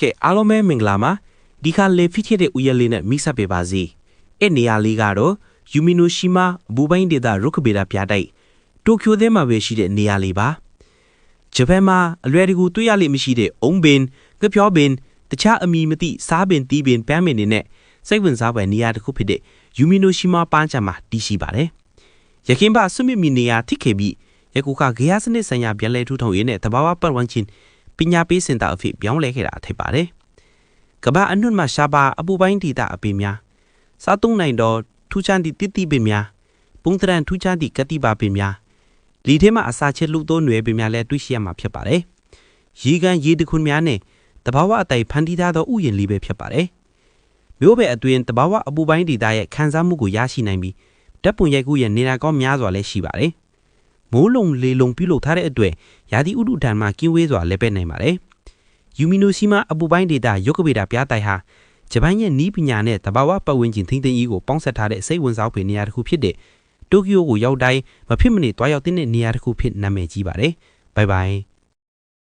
ကဲအားလုံးပဲမင်္ဂလာပါဒီခါလေဖိခဲ့တဲ့ဥယျာဉ်လေးနဲ့မိတ်ဆက်ပေးပါစီအဲ့နေရာလေးကတော့ယူမီနိုရှိမာအပူပိုင်းဒေသရုက္ခဗေဒပြတိုက်တိုကျိုထဲမှာပဲရှိတဲ့နေရာလေးပါဂျပန်မှာအလွယ်တကူတွေ့ရလိမ့်မရှိတဲ့အုံးပင်ကပြောပင်တခြားအမည်မသိစားပင်တီးပင်ပန်းပင်တွေနဲ့စိတ်ဝင်စားပွဲနေရာတစ်ခုဖြစ်တဲ့ယူမီနိုရှိမာပန်းချံမှာတည်ရှိပါတယ်ရခင်ပါဆွမြင့်မီနေရာထိခဲ့ပြီးရကူကဂေယစနစ်ဆိုင်ရာပြန်လည်ထူထောင်ရေးနဲ့တဘာဝပတ်ဝန်းကျင်ပညာပေးစင်တာအဖြစ်ပြောင်းလဲခဲ့တာဖြစ်ပါတယ်ကဘာအနုမှာရှာပါအပူပိုင်းဒေသအပင်များစားသုံးနိုင်တော့ထူးခြားသည့်တိတိပင်များပုံသဏ္ဍာန်ထူးခြားသည့်ကတိပါပင်များလီထဲမှာအစာချက်လူသောຫນွယ်ပင်များလည်းတွေ့ရှိရမှာဖြစ်ပါတယ်ရေကန်ရေတခွန်များနဲ့တဘာဝအတိုင်ဖန်တီးထားသောဥယျာဉ်လေးပဲဖြစ်ပါတယ်မျိုးပဲအတွင်းတဘာဝအပူပိုင်းဒေသရဲ့ခံစားမှုကိုရရှိနိုင်ပြီးဓာတ်ပုံရိုက်ကူးရဲ့နေရာကောင်းများစွာလည်းရှိပါတယ်မိုးလုံလေလုံပြုလုပ်ထားတဲ့အတွက်ရာသီဥတုဒဏ်မှာကင်းဝေးစွာလည်းပဲနိုင်ပါတယ်ယူမီနိုရှိမာအပူပိုင်းဒေသရုက္ခဗေဒပြတိုက်ဟာဂျပန်ရဲ့နီးပညာနဲ့တဘာဝပတ်ဝန်းကျင်ထိန်းသိမ်းရေးကိုပေါင်းစပ်ထားတဲ့စိတ်ဝင်စားဖွယ်နေရာတစ်ခုဖြစ်တဲ့တိုကျိုကိုရောက်တိုင်းမဖြစ်မနေတွားရောက်တဲ့နေရာတစ်ခုဖြစ်နာမည်ကြီးပါတယ်ဘိုင်ဘိုင်